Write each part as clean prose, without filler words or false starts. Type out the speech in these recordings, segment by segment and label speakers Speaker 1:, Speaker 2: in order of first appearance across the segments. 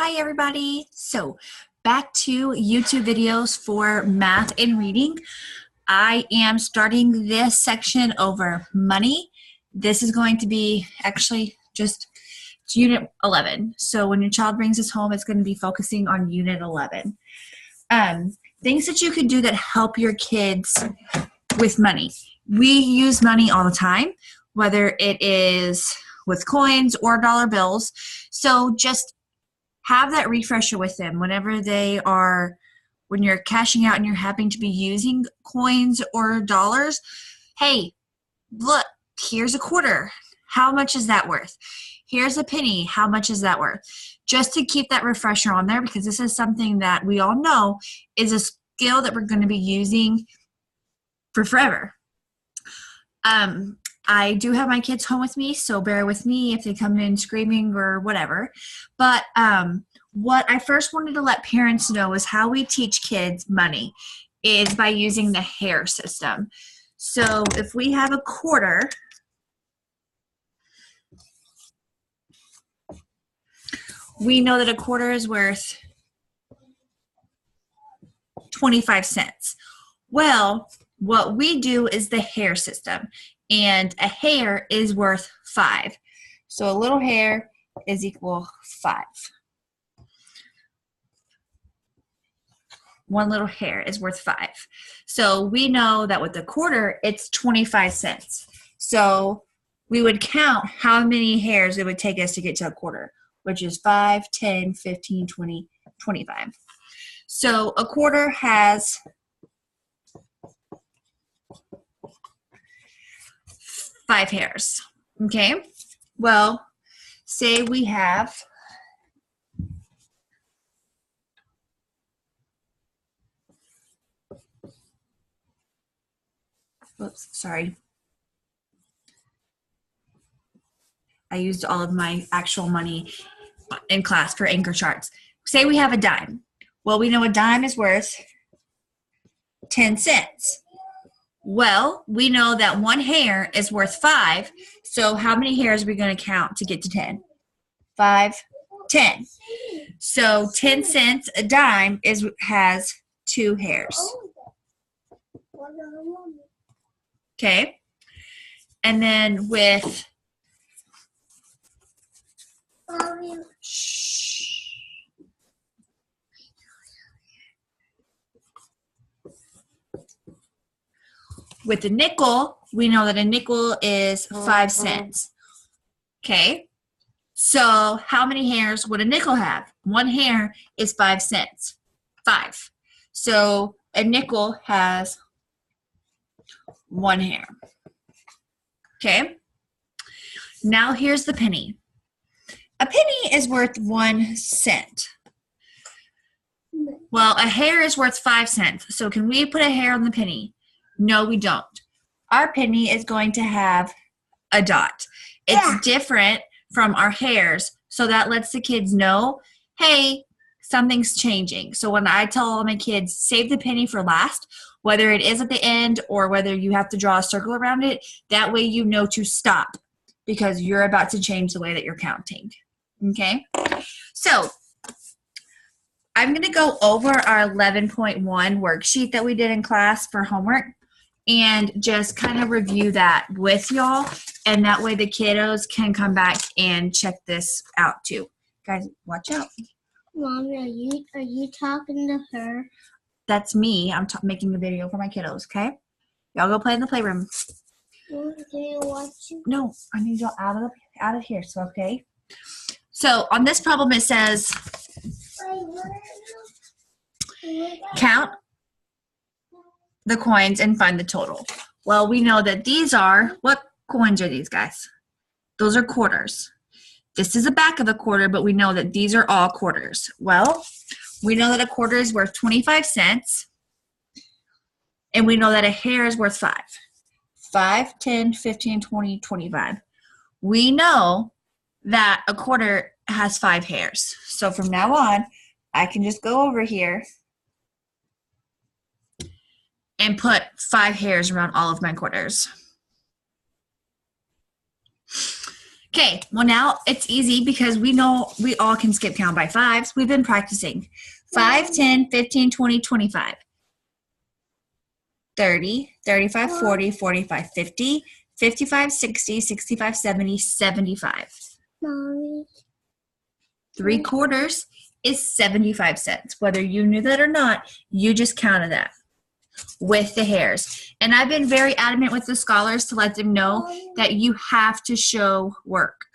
Speaker 1: Hi everybody. So back to YouTube videos for math and reading. I am starting this section over money. This is going to be actually just unit 11. So when your child brings this home, it's going to be focusing on unit 11. Things that you can do that help your kids with money. We use money all the time, whether it is with coins or dollar bills. So just have that refresher with them whenever when you're cashing out and you're having to be using coins or dollars. Hey, look, here's a quarter. How much is that worth? Here's a penny. How much is that worth? Just to keep that refresher on there, because this is something that we all know is a skill that we're going to be using for forever. I do have my kids home with me, so bear with me if they come in screaming or whatever. But what I first wanted to let parents know is how we teach kids money is by using the hair system. So if we have a quarter, we know that a quarter is worth 25 cents. Well, what we do is the hair system, and a hair is worth 5. So a little hair is equal 5. One little hair is worth 5. So we know that with a quarter, it's 25 cents. So we would count how many hairs it would take us to get to a quarter, which is 5, 10, 15, 20, 25. So a quarter has 5 hairs. Okay? Well, say we have oops, sorry. I used all of my actual money in class for anchor charts. Say we have a dime. Well, we know a dime is worth 10 cents. Well, we know that one hair is worth 5. So how many hairs are we going to count to get to 10? 5, 10. So 10 cents, a dime, has 2 hairs. Okay. And then with the nickel, we know that a nickel is 5 cents. Okay. So how many hairs would a nickel have? One hair is 5 cents. 5. So a nickel has 1 hair. Okay. Now here's the penny. A penny is worth 1 cent. Well, a hair is worth 5 cents. So can we put a hair on the penny? No, we don't. Our penny is going to have a dot. It's different from our hairs, so that lets the kids know, hey, something's changing. So when I tell all my kids, save the penny for last, whether it is at the end or whether you have to draw a circle around it, that way you know to stop because you're about to change the way that you're counting. Okay? So I'm going to go over our 11.1 worksheet that we did in class for homework and just kind of review that with y'all, and that way the kiddos can come back and check this out too. Guys, watch out.
Speaker 2: Mommy, are you talking to her?
Speaker 1: That's me. I'm making a video for my kiddos, okay? Y'all go play in the playroom.
Speaker 2: Do you want to?
Speaker 1: No, I need y'all out of here, so okay? So on this problem it says count the coins and find the total. Well, we know that these are, what coins are these, guys? Those are quarters. This is the back of a quarter, but we know that these are all quarters. Well, we know that a quarter is worth 25 cents, and we know that a hair is worth 5. 5, 10, 15, 20, 25. We know that a quarter has 5 hairs. So from now on, I can just go over here and put 5 hairs around all of my quarters. Okay, well now it's easy because we know we all can skip count by fives. We've been practicing. 5, 10, 15, 20, 25. 30, 35, 40, 45, 50, 55, 60, 65, 70, 75.
Speaker 2: Mommy.
Speaker 1: 3/4 is 75 cents. Whether you knew that or not, you just counted that with the hairs. And I've been very adamant with the scholars to let them know that you have to show work.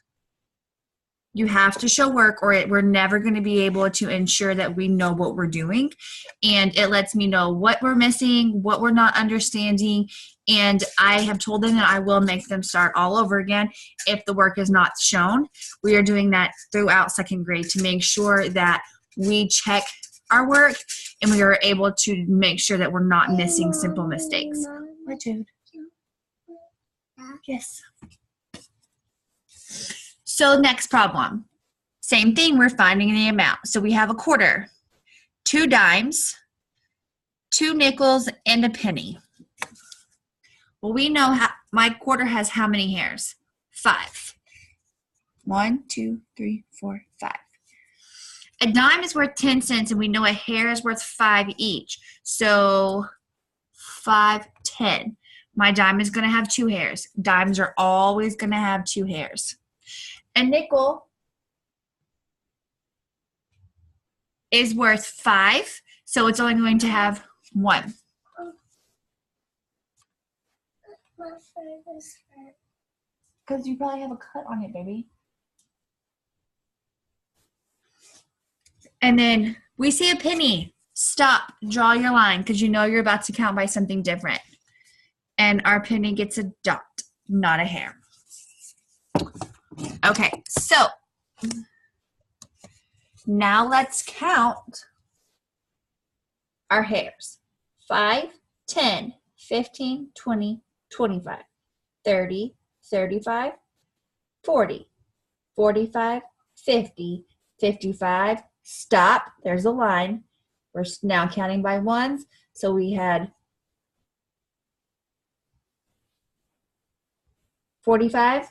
Speaker 1: You have to show work or we're never going to be able to ensure that we know what we're doing. And it lets me know what we're missing, what we're not understanding. And I have told them that I will make them start all over again if the work is not shown. We are doing that throughout second grade to make sure that we check our work and we are able to make sure that we're not missing simple mistakes. What, Jude? Yes. So next problem. Same thing, we're finding the amount. So we have a quarter, 2 dimes, 2 nickels, and a penny. Well, we know my quarter has how many hairs? 5. 1, 2, 3, 4, 5. A dime is worth 10 cents, and we know a hair is worth 5 each. So 5, 10. My dime is going to have 2 hairs. Dimes are always going to have 2 hairs. A nickel is worth 5, so it's only going to have 1.
Speaker 2: My face is hurt.
Speaker 1: Because you probably have a cut on it, baby. And then we see a penny. Stop. Draw your line because you know you're about to count by something different. And our penny gets a dot, not a hair. Okay, so now let's count our hairs. 5, 10, 15, 20, 25, 30, 35, 40, 45, 50, 55. Stop. There's a line. We're now counting by ones. So we had 45,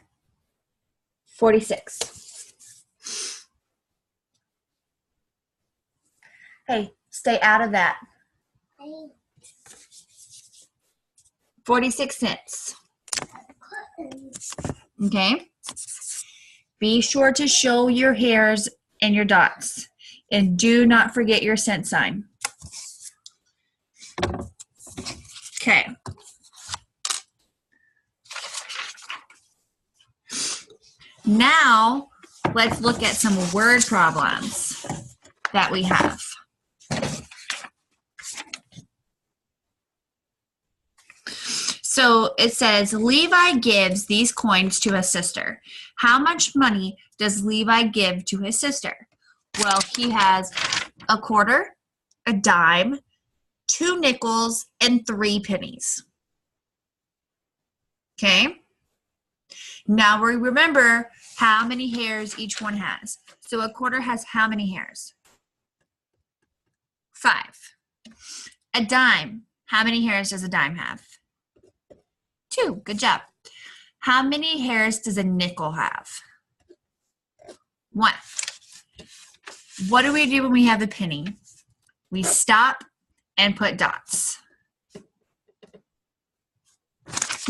Speaker 1: 46. Hey, stay out of that. 46 cents. Okay. Be sure to show your hairs and your dots. And do not forget your cent sign. Okay. Now, let's look at some word problems that we have. So it says, Levi gives these coins to his sister. How much money does Levi give to his sister? Well, he has a quarter, a dime, 2 nickels, and 3 pennies. Okay? Now we remember how many hairs each one has. So a quarter has how many hairs? 5. A dime, how many hairs does a dime have? 2. Good job. How many hairs does a nickel have? 1. What do we do when we have a penny? We stop and put dots.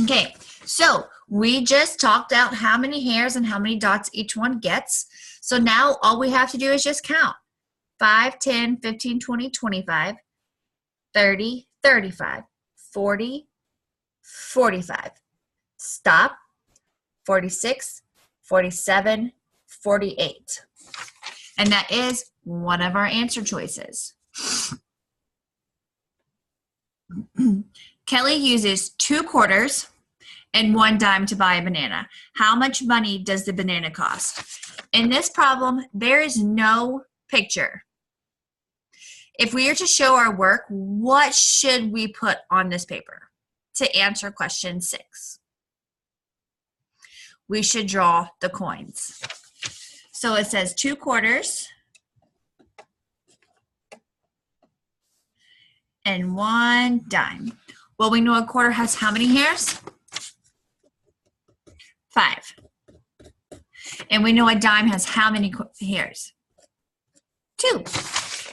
Speaker 1: Okay, so we just talked out how many hairs and how many dots each one gets. So now all we have to do is just count. 5, 10, 15, 20, 25, 30, 35, 40, 45. Stop. 46, 47, 48. And that is one of our answer choices. Kelly uses 2 quarters and 1 dime to buy a banana. How much money does the banana cost? In this problem, there is no picture. If we are to show our work, what should we put on this paper to answer question 6? We should draw the coins. So it says 2 quarters and 1 dime. Well, we know a quarter has how many hairs? 5. And we know a dime has how many hairs? 2.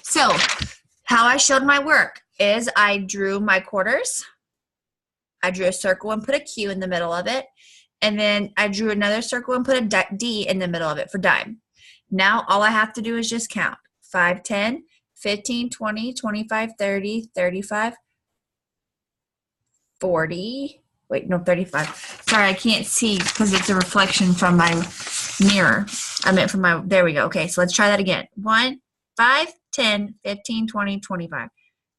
Speaker 1: So how I showed my work is I drew my quarters. I drew a circle and put a Q in the middle of it. And then I drew another circle and put a D in the middle of it for dime. Now all I have to do is just count. 5, 10, 15, 20, 25, 30, 35, 40. Wait, no, 35. Sorry, I can't see because it's a reflection from my mirror. I meant from my, there we go. Okay, so let's try that again. 1, 5, 10, 15, 20, 25,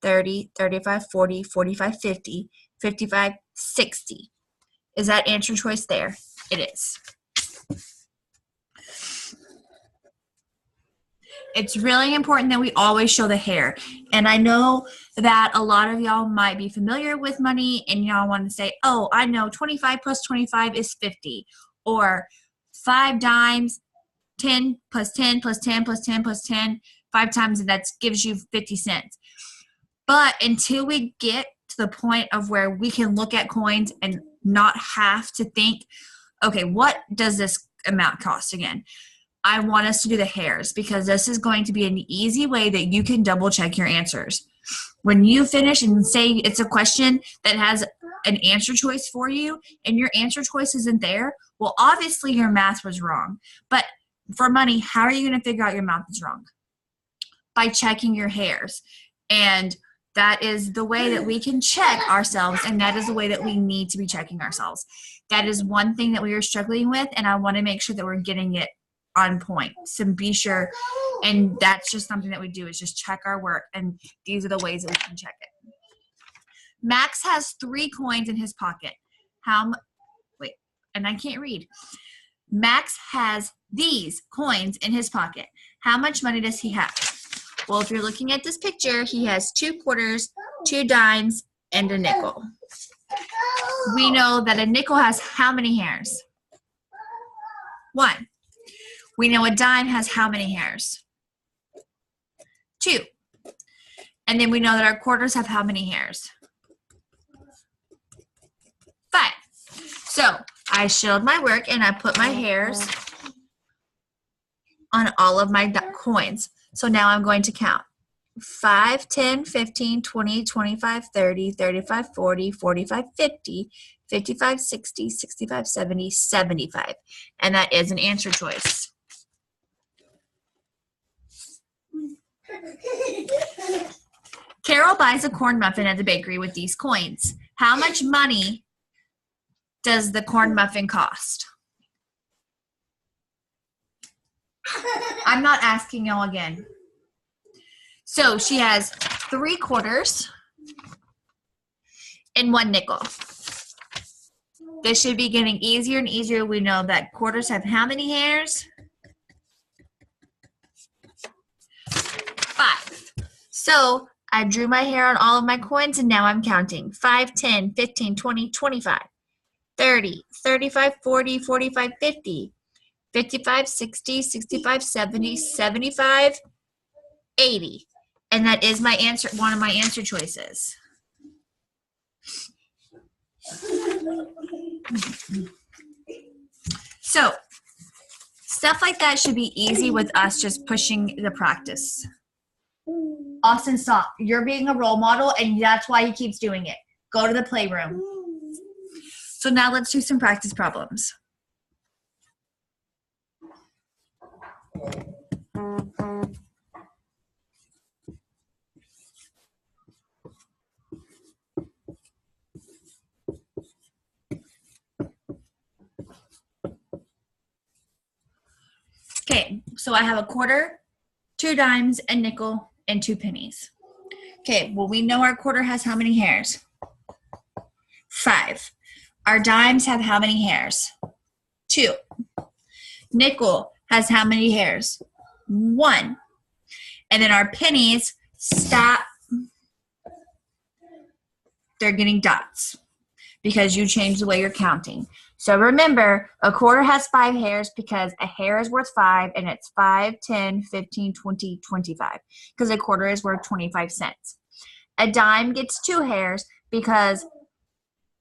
Speaker 1: 30, 35, 40, 45, 50, 55, 60. Is that answer choice there? It is. It's really important that we always show the hair. And I know that a lot of y'all might be familiar with money and y'all want to say, oh, I know 25 plus 25 is 50. Or 5 dimes, 10 plus 10 plus 10 plus 10 plus 10, 5 times, and that gives you 50 cents. But until we get to the point of where we can look at coins and not have to think, okay, what does this amount cost again? I want us to do the hairs because this is going to be an easy way that you can double check your answers. When you finish and say it's a question that has an answer choice for you and your answer choice isn't there, well, obviously your math was wrong. But for money, how are you going to figure out your math is wrong? By checking your hairs. And that is the way that we can check ourselves, and that is the way that we need to be checking ourselves. That is one thing that we are struggling with, and I want to make sure that we're getting it on point. So be sure, and that's just something that we do is just check our work, and these are the ways that we can check it. Max has 3 coins in his pocket. And I can't read. Max has these coins in his pocket. How much money does he have? Well, if you're looking at this picture, he has 2 quarters, 2 dimes, and a nickel. We know that a nickel has how many hairs? 1. We know a dime has how many hairs? 2. And then we know that our quarters have how many hairs? 5. So I showed my work and I put my hairs on all of my coins. So now I'm going to count. 5, 10, 15, 20, 25, 30, 35, 40, 45, 50, 55, 60, 65, 70, 75. And that is an answer choice. Carol buys a corn muffin at the bakery with these coins. How much money does the corn muffin cost? I'm not asking y'all again. So she has 3 quarters and 1 nickel. This should be getting easier and easier. We know that quarters have how many hairs? 5. So I drew my hair on all of my coins and now I'm counting. 5, 10, 15, 20, 25, 30, 35, 40, 45, 50, 55, 60, 65, 70, 75, 80. And that is my answer, one of my answer choices. So stuff like that should be easy with us just pushing the practice. Austin, stop. You're being a role model and that's why he keeps doing it. Go to the playroom. So now let's do some practice problems. Okay, so I have a quarter, 2 dimes, a nickel, and 2 pennies. Okay, well, we know our quarter has how many hairs? 5. Our dimes have how many hairs? 2. Nickel has how many hairs? 1. And then our pennies, stop. They're getting dots because you changed the way you're counting. So remember, a quarter has 5 hairs because a hair is worth 5, and it's 5, 10, 15, 20, 25, because a quarter is worth 25 cents. A dime gets 2 hairs because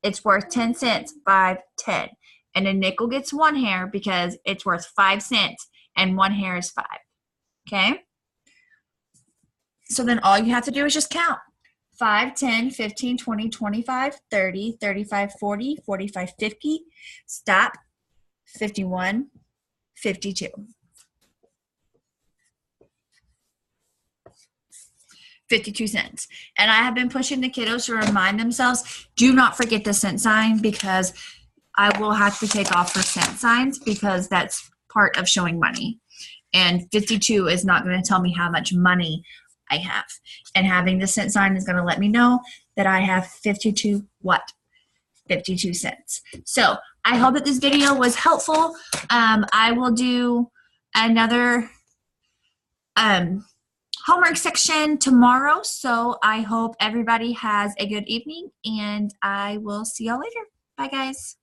Speaker 1: it's worth 10 cents, 5, 10. and a nickel gets 1 hair because it's worth 5 cents and 1 hair is 5. Okay? So then all you have to do is just count. 5, 10, 15, 20, 25, 30, 35, 40, 45, 50. Stop. 51, 52. 52 cents. And I have been pushing the kiddos to remind themselves, do not forget the cent sign, because I will have to take off for cent signs because that's part of showing money. And 52 is not going to tell me how much money I have. And having the cent sign is going to let me know that I have 52 what? 52 cents. So I hope that this video was helpful. I will do another homework section tomorrow. So I hope everybody has a good evening, and I will see y'all later. Bye, guys.